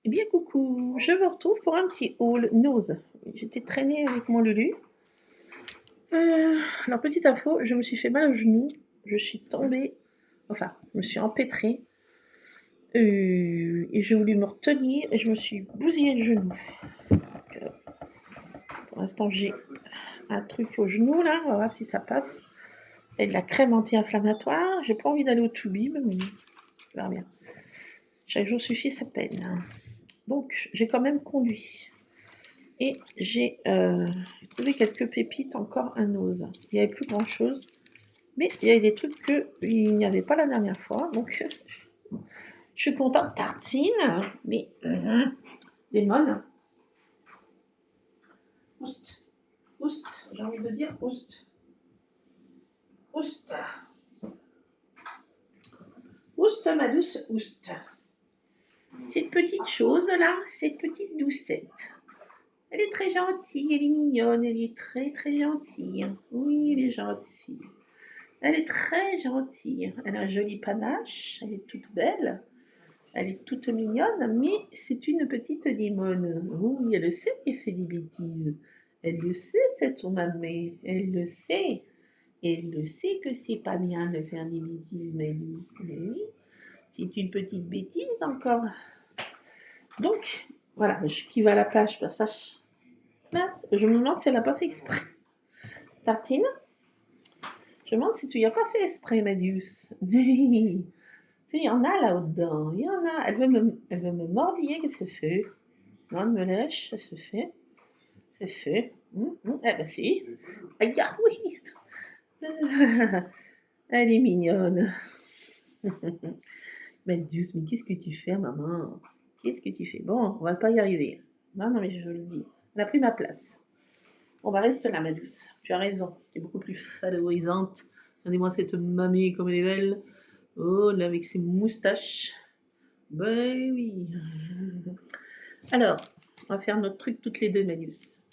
Eh bien coucou, je vous retrouve pour un petit haul nose. J'étais traînée avec mon Lulu. Alors petite info, je me suis fait mal au genou. Je suis tombée, enfin, je me suis empêtrée. Et j'ai voulu me retenir et je me suis bousillé le genou. Donc, pour l'instant, j'ai un truc au genou là, on va voir si ça passe. Et de la crème anti-inflammatoire. J'ai pas envie d'aller au Toubib, mais on verra bien. Chaque jour suffit sa peine. Donc, j'ai quand même conduit. Et j'ai trouvé quelques pépites, encore un ose. Il n'y avait plus grand chose, mais il y avait des trucs qu'il n'y avait pas la dernière fois. Donc je suis contente. Tartine, mais démon. Oust, oust, j'ai envie de dire oust. Oust. Oust, ma douce oust. Cette petite chose là, cette petite doucette. Elle est très gentille, elle est mignonne, elle est très très gentille. Oui, elle est gentille. Elle est très gentille. Elle a un joli panache, elle est toute belle, elle est toute mignonne, mais c'est une petite limonne. Oui, elle le sait qu'elle fait des bêtises. Elle le sait, cette mamie. Elle le sait. Elle le sait que c'est pas bien de faire des bêtises, mais oui, c'est une petite bêtise encore. Donc, voilà, qui va à la plage, ça. Je me demande si elle n'a pas fait exprès. Tartine, je me demande si tu n'y as pas fait exprès, Madius. Il y en a là-dedans, il y en a. Elle veut me mordiller, qu'est-ce que c'est fait? Non, elle me lèche, ça se fait. C'est fait. Eh ben si. Aïe, ah oui. Elle est mignonne. Madius, mais qu'est-ce que tu fais, maman? Qu'est-ce que tu fais? Bon, on va pas y arriver. Non, non, mais je le dis. Elle a pris ma place. On va rester là, ma douce. Tu as raison. Tu es beaucoup plus valorisante. Regardez-moi cette mamie comme elle est belle. Oh, là, avec ses moustaches. Ben oui. Alors, on va faire notre truc toutes les deux, Manius.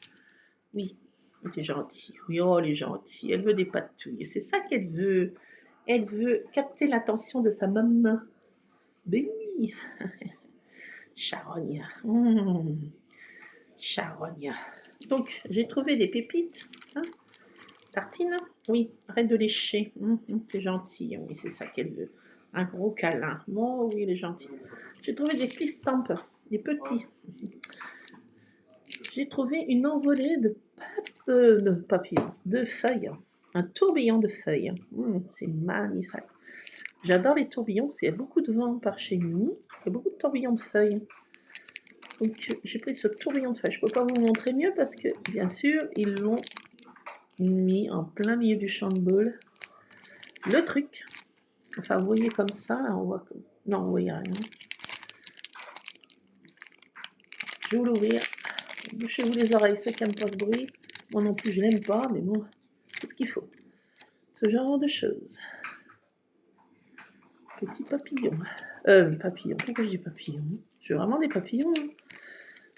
Oui, elle est gentille. Oui, oh, elle est gentille. Elle veut des patouilles. C'est ça qu'elle veut. Elle veut capter l'attention de sa maman. Ben oui. Charogne. Charogne. Donc, j'ai trouvé des pépites. Hein. Tartine. Oui, arrête de lécher. C'est gentil. Oui, c'est ça qu'elle veut. Un gros câlin. Oh oui, elle est gentille. J'ai trouvé des fistampes, des petits. J'ai trouvé une envolée de papillons, de feuilles. Un tourbillon de feuilles. C'est magnifique. J'adore les tourbillons parce qu'il y a beaucoup de vent par chez nous. Il y a beaucoup de tourbillons de feuilles. Donc j'ai pris ce tourbillon de feuilles. Je ne peux pas vous montrer mieux parce que, bien sûr, ils l'ont mis en plein milieu du champ de bol. Le truc, enfin, vous voyez comme ça, là, on voit comme... Non, vous voyez rien. Je vais vous l'ouvrir. Bouchez-vous les oreilles, ceux qui n'aiment pas ce bruit. Moi non plus, je l'aime pas, mais bon, c'est ce qu'il faut. Ce genre de choses. Petit papillon. Papillon, pourquoi je dis papillon? Je veux vraiment des papillons. Hein.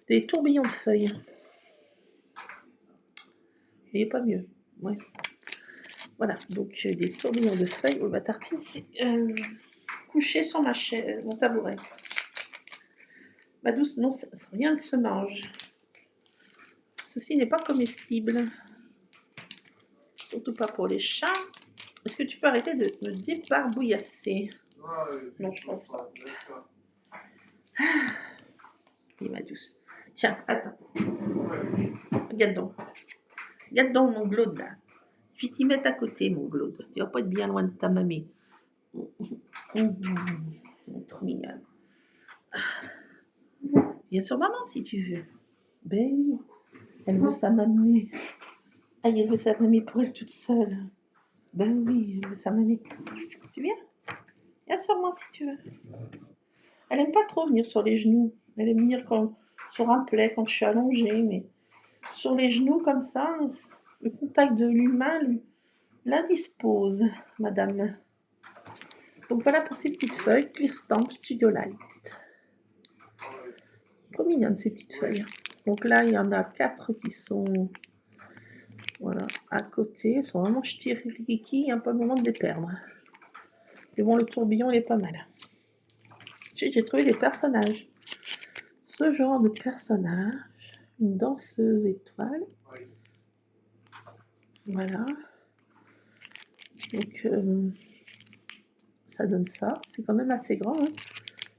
Des tourbillons de feuilles. Il n'est pas mieux. Ouais. Voilà, donc des tourbillons de feuilles. Oh, ma tartine, c'est couché sur ma chaise, mon tabouret. Ma douce, non, rien ne se mange. Ceci n'est pas comestible. Surtout pas pour les chats. Est-ce que tu peux arrêter de me débarbouillasser? Non, je pense pas. Et ma douce. Tiens, attends. Regarde donc. Regarde donc mon glaude là. Je vais t'y mettre à côté, mon glaude. Tu vas pas être bien loin de ta mamie. Trop mignonne. Viens sur maman si tu veux. Ben oui. Elle veut sa mamie. Ah, elle veut sa mamie pour elle toute seule. Ben oui, elle veut sa mamie. Tu viens? Viens sur moi si tu veux. Elle aime pas trop venir sur les genoux. Elle aime venir sur un plaid quand je suis allongée, mais sur les genoux comme ça, le contact de l'humain l'indispose, madame. Donc voilà pour ces petites feuilles, Clear Stamp Studio Light. Trop mignonnes ces petites feuilles. Donc là, il y en a 4 qui sont voilà, à côté. Elles sont vraiment ch'tiriki, il n'y a pas le moment de les perdre. Mais bon, le tourbillon, il est pas mal. J'ai trouvé des personnages. ce genre de personnage, une danseuse étoile. Voilà. Donc, ça donne ça. C'est quand même assez grand. Hein.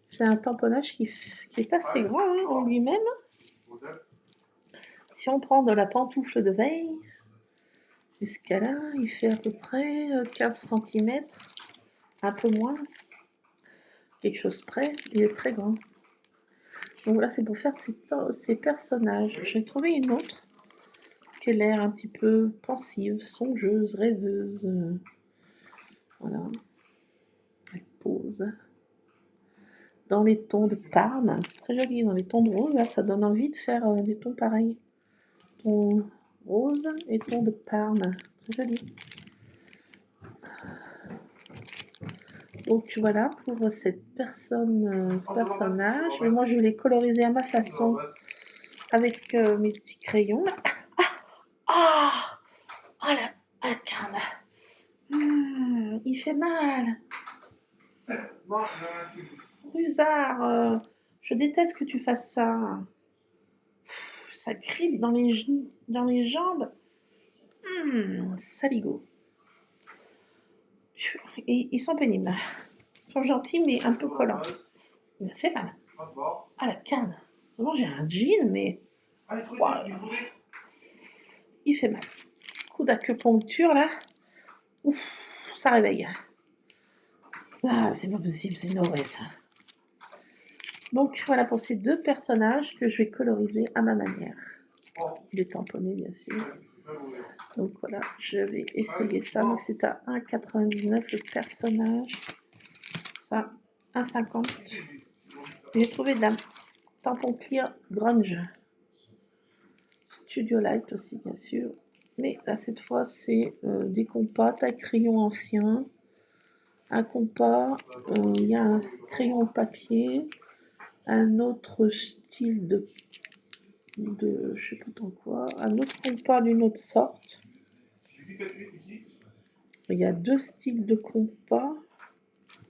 C'est un tamponnage qui est assez grand hein, en lui-même. Si on prend de la pantoufle de veille jusqu'à là, il fait à peu près 15 cm, un peu moins, quelque chose près. Il est très grand. Donc là, c'est pour faire ces personnages. J'ai trouvé une autre qui a l'air un petit peu pensive, songeuse, rêveuse. Voilà. Elle pose. Dans les tons de Parme, c'est très joli. Dans les tons de rose, là, ça donne envie de faire des tons pareils. Tons rose et tons de Parme. Très joli. Donc voilà pour cette personne, ce personnage. Mais moi, je vais les coloriser à ma façon avec mes petits crayons. Ah, oh la canne. Il fait mal. Rusard, je déteste que tu fasses ça. Ça grippe dans les jambes. Saligo. Et ils sont pénibles. Ils sont gentils, mais un peu collants. Il me fait mal. Ah, la canne. Vraiment, j'ai un jean, mais... Wow. Il fait mal. Coup d'acupuncture, là. Ouf, ça réveille. Ah, c'est pas possible, c'est une horreur, ça. Donc, voilà pour ces deux personnages que je vais coloriser à ma manière. Il est tamponné, bien sûr. Donc, voilà, je vais essayer ça. Donc, c'est à 1,99 le personnage. Ça, 1,50. J'ai trouvé de la tampon clear grunge. Studio Light aussi, bien sûr. Mais là, cette fois, c'est des compas, taille crayon ancien. Un compas, il y a un crayon papier. Un autre style de je sais pas tant quoi. Un autre compas d'une autre sorte. Il y a deux styles de compas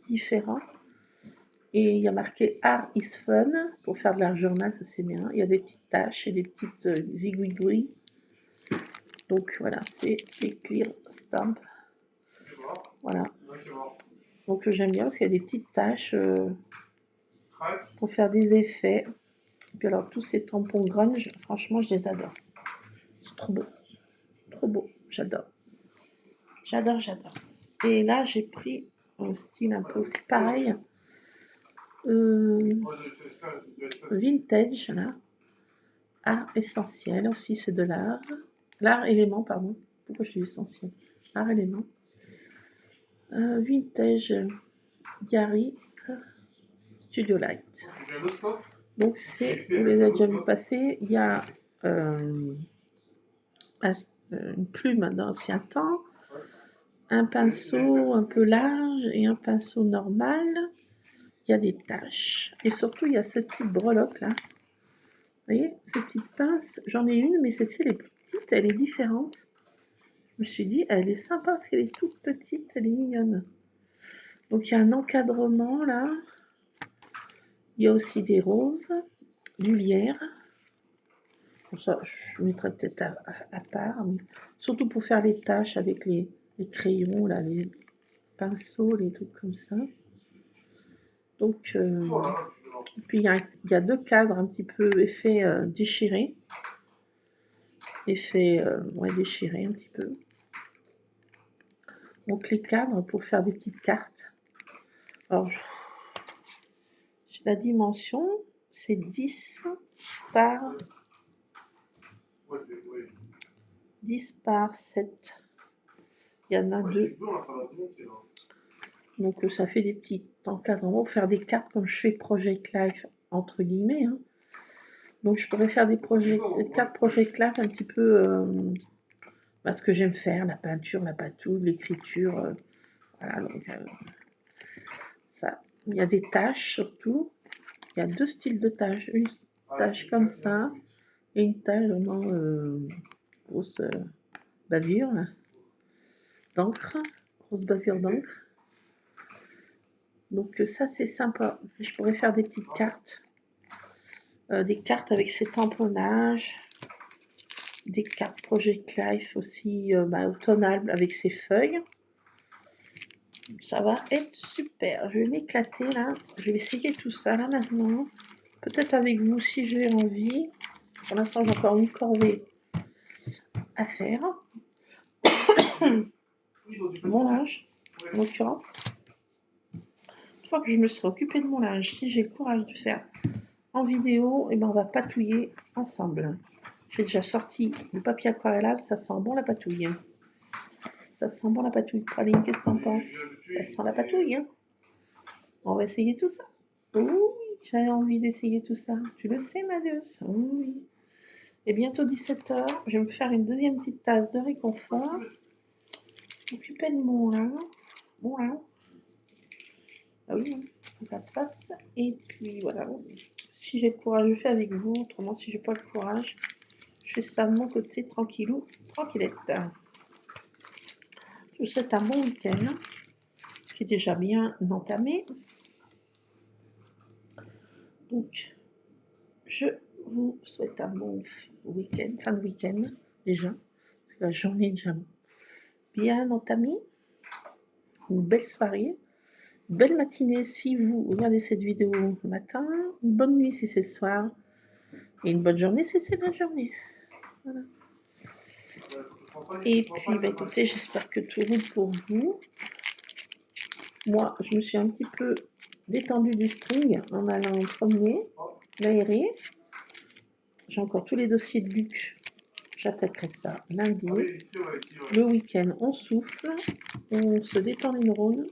différents. Et il y a marqué Art is fun pour faire de l'art journal, ça c'est bien. Il y a des petites taches et des petites zigouigouis. Donc voilà, c'est les clear stamp. Voilà. Donc j'aime bien parce qu'il y a des petites taches pour faire des effets. Et puis alors tous ces tampons grunge, franchement je les adore. C'est trop beau. Trop beau, j'adore. J'adore, j'adore. Et là j'ai pris un style un peu aussi pareil. Vintage là. Art essentiel aussi, c'est de l'art. L'art élément, pardon. Pourquoi je dis essentiel? Art élément. Vintage Gary Studio Light. Donc c'est, vous les avez déjà vu passer, il y a une plume d'ancien temps, un pinceau un peu large et un pinceau normal. Il y a des taches. Et surtout, il y a ce petit breloque là. Vous voyez, ces petites pinces, j'en ai une, mais celle-ci, elle est plus petite, elle est différente. Je me suis dit, elle est sympa parce qu'elle est toute petite, elle est mignonne. Donc, il y a un encadrement là. Il y a aussi des roses, du lierre. Bon, ça, je mettrai peut-être à part, mais surtout pour faire les taches avec les crayons, là, les pinceaux, les trucs comme ça. Donc, puis il y a deux cadres un petit peu effet déchiré. Effet déchiré un petit peu. Donc les cadres pour faire des petites cartes. Alors, la dimension, c'est 10 par 7. Il y en a deux. Donc ça fait des petits encadrements pour faire des cartes comme je fais Project Life entre guillemets. Hein. Donc je pourrais faire des cartes Project Life un petit peu ce que j'aime faire, la peinture, la patouille, l'écriture. Voilà, donc ça. Il y a des taches surtout. Il y a deux styles de taches. Une tache comme ça et une tache vraiment grosse bavure d'encre. Grosse bavure d'encre. Donc ça c'est sympa. Je pourrais faire des petites cartes des cartes avec ses tamponnages, des cartes Project Life aussi automnales avec ses feuilles. Ça va être super. Je vais m'éclater là. Je vais essayer tout ça là maintenant. Peut-être avec vous si j'ai envie. Pour l'instant, j'ai encore une corvée à faire. Mon linge, en l'occurrence. Une fois que je me serai occupée de mon linge, si j'ai le courage de faire en vidéo, et ben on va patouiller ensemble. J'ai déjà sorti le papier aquarellable, ça sent bon la patouille. Ça sent bon la patouille. Praline, qu'est-ce que t'en penses? Ça sent la patouille, hein? On va essayer tout ça. Oui, j'ai envie d'essayer tout ça. Tu le sais, ma douce? Oui. Et bientôt 17h, je vais me faire une deuxième petite tasse de réconfort. M'occuper de mon linge. Mon linge. Ah oui, ça se passe. Et puis voilà. Si j'ai le courage, je fais avec vous. Autrement, si j'ai pas le courage, je fais ça de mon côté, tranquillou, tranquillette. Je vous souhaite un bon week-end qui est déjà bien entamé. Donc, je vous souhaite un bon week-end, fin de week-end déjà. Parce que la journée est déjà bien entamée. Une belle soirée, une belle matinée si vous regardez cette vidéo le matin, une bonne nuit si c'est le soir, et une bonne journée si c'est la journée. Voilà. Et puis, écoutez, j'espère que tout roule pour vous. Moi, je me suis un petit peu détendue du string en allant me promener, m'aérer. J'ai encore tous les dossiers de Luc. J'attaquerai ça lundi. Le week-end, on souffle, on se détend les neurones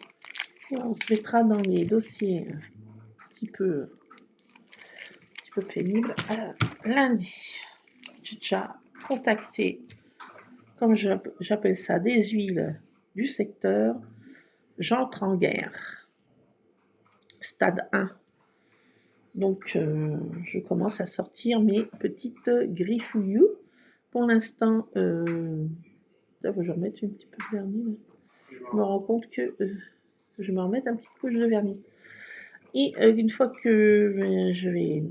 et on se mettra dans les dossiers un petit peu pénibles lundi. J'ai déjà contacté, comme j'appelle ça, des huiles du secteur. J'entre en guerre. Stade 1. Donc, je commence à sortir mes petites griffouilloux. Pour l'instant, je vais remettre un petit peu de vernis. Je me rends compte que je vais me remettre un petit couche de vernis. Et une fois que je vais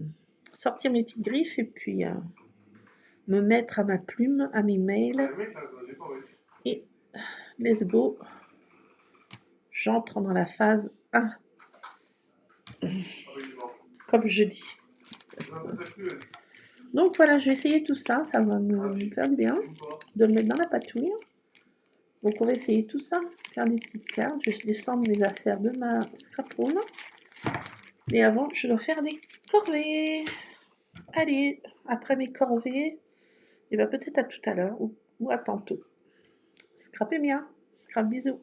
sortir mes petites griffes et puis me mettre à ma plume, à mes mails. Et let's go. J'entre dans la phase 1. Comme je dis. Donc voilà, je vais essayer tout ça. Ça va me faire du bien de le mettre dans la patouille. Donc on va essayer tout ça. Faire des petites cartes. Je vais descendre mes affaires de ma scraproom. Mais avant, je dois faire des corvées. Allez, après mes corvées, et bien peut-être à tout à l'heure ou à tantôt. Scrapez bien. Scrap bisous.